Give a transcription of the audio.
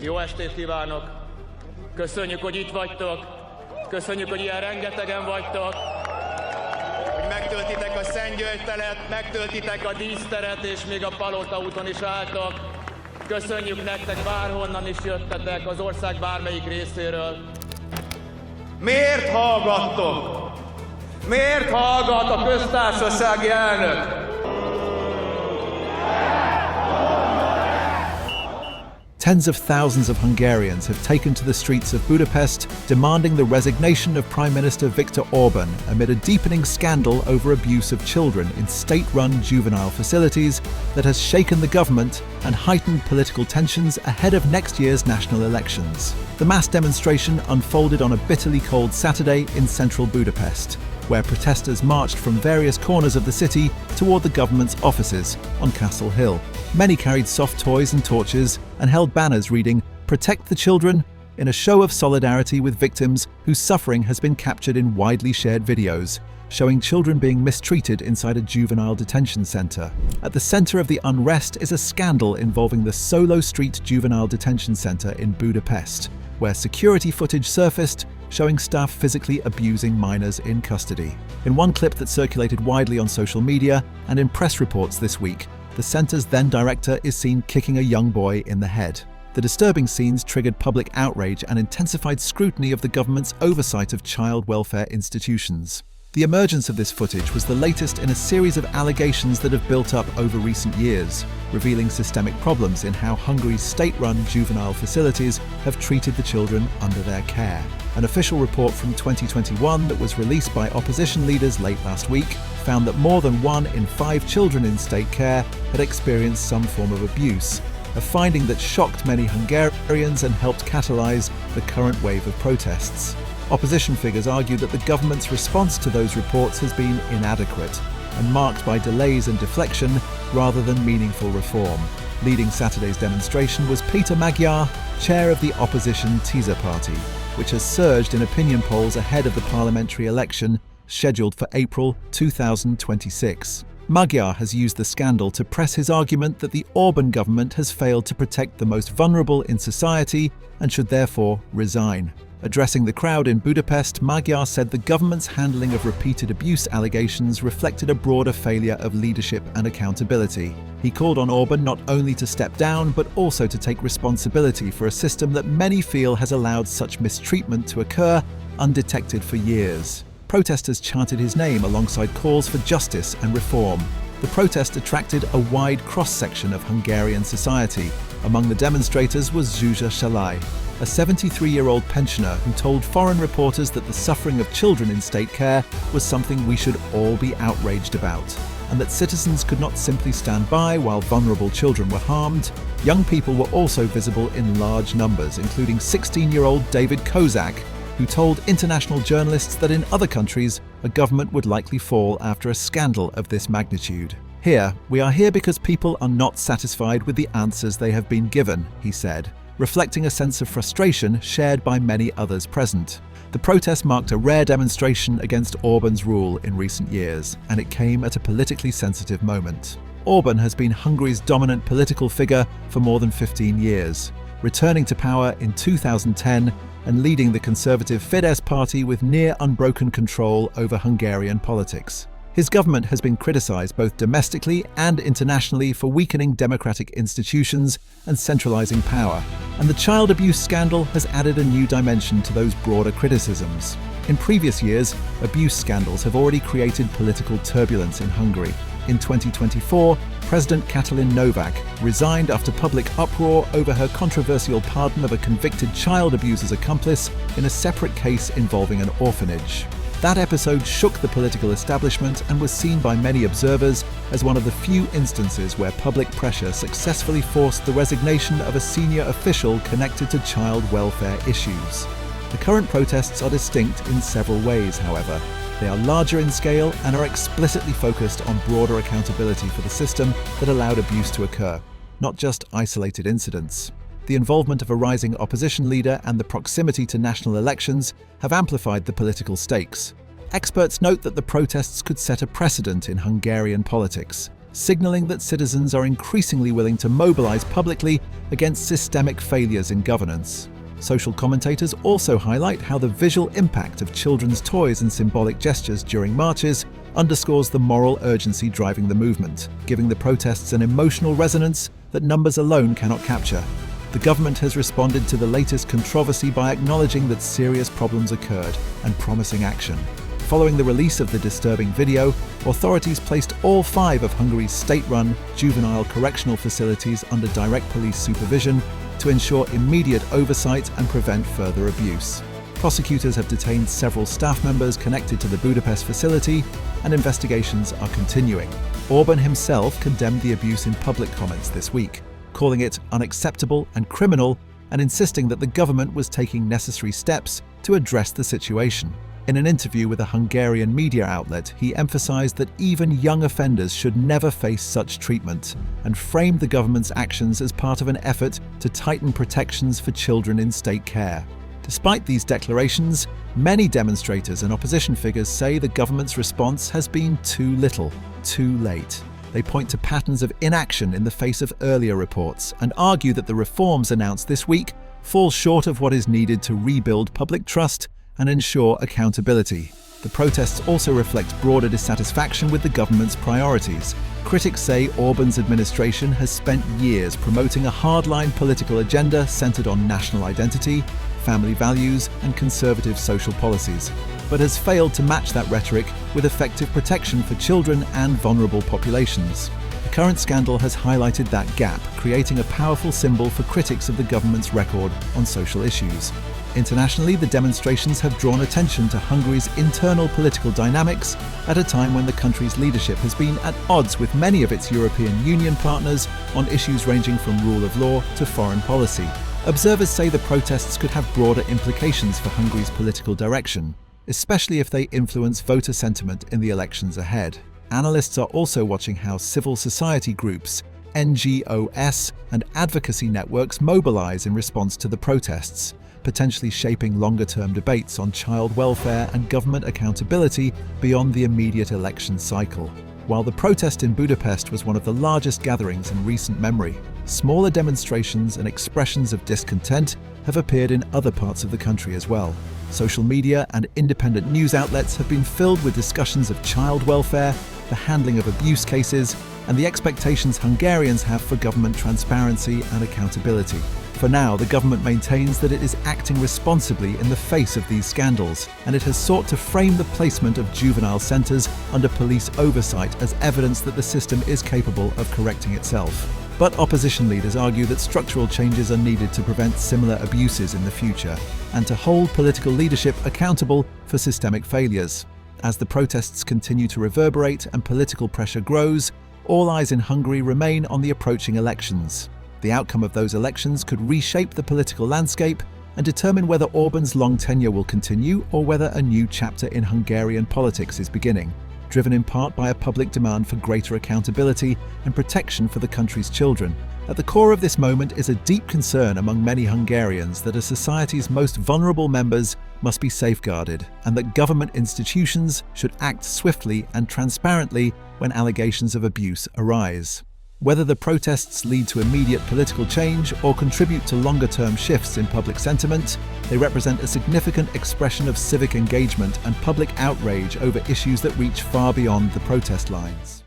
Jó estét kívánok! Köszönjük, hogy itt vagytok! Köszönjük, hogy ilyen rengetegen vagytok! Hogy megtöltitek a Szentgyörgy-teret, megtöltitek a díszteret, és még a Palota úton is álltok. Köszönjük nektek, bárhonnan is jöttetek, az ország bármelyik részéről. Miért hallgattok? Miért hallgat a köztársasági elnök? Tens of thousands of Hungarians have taken to the streets of Budapest, demanding the resignation of Prime Minister Viktor Orban amid a deepening scandal over abuse of children in state-run juvenile facilities that has shaken the government and heightened political tensions ahead of next year's national elections. The mass demonstration unfolded on a bitterly cold Saturday in central Budapest, where protesters marched from various corners of the city toward the government's offices on Castle Hill. Many carried soft toys and torches and held banners reading "Protect the Children" in a show of solidarity with victims whose suffering has been captured in widely shared videos, showing children being mistreated inside a juvenile detention centre. At the centre of the unrest is a scandal involving the Solo Street Juvenile Detention Centre in Budapest, where security footage surfaced showing staff physically abusing minors in custody. In one clip that circulated widely on social media and in press reports this week, the centre's then director is seen kicking a young boy in the head. The disturbing scenes triggered public outrage and intensified scrutiny of the government's oversight of child welfare institutions. The emergence of this footage was the latest in a series of allegations that have built up over recent years, revealing systemic problems in how Hungary's state-run juvenile facilities have treated the children under their care. An official report from 2021 that was released by opposition leaders late last week found that more than 1 in 5 children in state care had experienced some form of abuse, a finding that shocked many Hungarians and helped catalyse the current wave of protests. Opposition figures argue that the government's response to those reports has been inadequate and marked by delays and deflection rather than meaningful reform. Leading Saturday's demonstration was Peter Magyar, chair of the opposition Tisza Party, which has surged in opinion polls ahead of the parliamentary election scheduled for April 2026. Magyar has used the scandal to press his argument that the Orban government has failed to protect the most vulnerable in society and should therefore resign. Addressing the crowd in Budapest, Magyar said the government's handling of repeated abuse allegations reflected a broader failure of leadership and accountability. He called on Orban not only to step down, but also to take responsibility for a system that many feel has allowed such mistreatment to occur undetected for years. Protesters chanted his name alongside calls for justice and reform. The protest attracted a wide cross-section of Hungarian society. Among the demonstrators was Zsuzsa Salai, a 73-year-old pensioner who told foreign reporters that the suffering of children in state care was something we should all be outraged about, and that citizens could not simply stand by while vulnerable children were harmed. Young people were also visible in large numbers, including 16-year-old David Kozak, who told international journalists that in other countries, a government would likely fall after a scandal of this magnitude. "Here, we are here because people are not satisfied with the answers they have been given," he said, reflecting a sense of frustration shared by many others present. The protest marked a rare demonstration against Orban's rule in recent years, and it came at a politically sensitive moment. Orban has been Hungary's dominant political figure for more than 15 years, returning to power in 2010 and leading the conservative Fidesz party with near unbroken control over Hungarian politics. His government has been criticised both domestically and internationally for weakening democratic institutions and centralising power, and the child abuse scandal has added a new dimension to those broader criticisms. In previous years, abuse scandals have already created political turbulence in Hungary. In 2024, President Katalin Novak resigned after public uproar over her controversial pardon of a convicted child abuser's accomplice in a separate case involving an orphanage. That episode shook the political establishment and was seen by many observers as one of the few instances where public pressure successfully forced the resignation of a senior official connected to child welfare issues. The current protests are distinct in several ways, however. They are larger in scale and are explicitly focused on broader accountability for the system that allowed abuse to occur, not just isolated incidents. The involvement of a rising opposition leader and the proximity to national elections have amplified the political stakes. Experts note that the protests could set a precedent in Hungarian politics, signaling that citizens are increasingly willing to mobilize publicly against systemic failures in governance. Social commentators also highlight how the visual impact of children's toys and symbolic gestures during marches underscores the moral urgency driving the movement, giving the protests an emotional resonance that numbers alone cannot capture. The government has responded to the latest controversy by acknowledging that serious problems occurred and promising action. Following the release of the disturbing video, authorities placed all 5 of Hungary's state-run juvenile correctional facilities under direct police supervision to ensure immediate oversight and prevent further abuse. Prosecutors have detained several staff members connected to the Budapest facility, and investigations are continuing. Orban himself condemned the abuse in public comments this week, calling it unacceptable and criminal, and insisting that the government was taking necessary steps to address the situation. In an interview with a Hungarian media outlet, he emphasized that even young offenders should never face such treatment, and framed the government's actions as part of an effort to tighten protections for children in state care. Despite these declarations, many demonstrators and opposition figures say the government's response has been too little, too late. They point to patterns of inaction in the face of earlier reports and argue that the reforms announced this week fall short of what is needed to rebuild public trust and ensure accountability. The protests also reflect broader dissatisfaction with the government's priorities. Critics say Orban's administration has spent years promoting a hardline political agenda centered on national identity, family values, and conservative social policies, but has failed to match that rhetoric with effective protection for children and vulnerable populations. The current scandal has highlighted that gap, creating a powerful symbol for critics of the government's record on social issues. Internationally, the demonstrations have drawn attention to Hungary's internal political dynamics at a time when the country's leadership has been at odds with many of its European Union partners on issues ranging from rule of law to foreign policy. Observers say the protests could have broader implications for Hungary's political direction, especially if they influence voter sentiment in the elections ahead. Analysts are also watching how civil society groups, NGOs, and advocacy networks mobilize in response to the protests, potentially shaping longer-term debates on child welfare and government accountability beyond the immediate election cycle. While the protest in Budapest was one of the largest gatherings in recent memory, smaller demonstrations and expressions of discontent have appeared in other parts of the country as well. Social media and independent news outlets have been filled with discussions of child welfare, the handling of abuse cases, and the expectations Hungarians have for government transparency and accountability. For now, the government maintains that it is acting responsibly in the face of these scandals, and it has sought to frame the placement of juvenile centres under police oversight as evidence that the system is capable of correcting itself. But opposition leaders argue that structural changes are needed to prevent similar abuses in the future, and to hold political leadership accountable for systemic failures. As the protests continue to reverberate and political pressure grows, all eyes in Hungary remain on the approaching elections. The outcome of those elections could reshape the political landscape and determine whether Orban's long tenure will continue or whether a new chapter in Hungarian politics is beginning, driven in part by a public demand for greater accountability and protection for the country's children. At the core of this moment is a deep concern among many Hungarians that a society's most vulnerable members must be safeguarded, and that government institutions should act swiftly and transparently when allegations of abuse arise. Whether the protests lead to immediate political change or contribute to longer-term shifts in public sentiment, they represent a significant expression of civic engagement and public outrage over issues that reach far beyond the protest lines.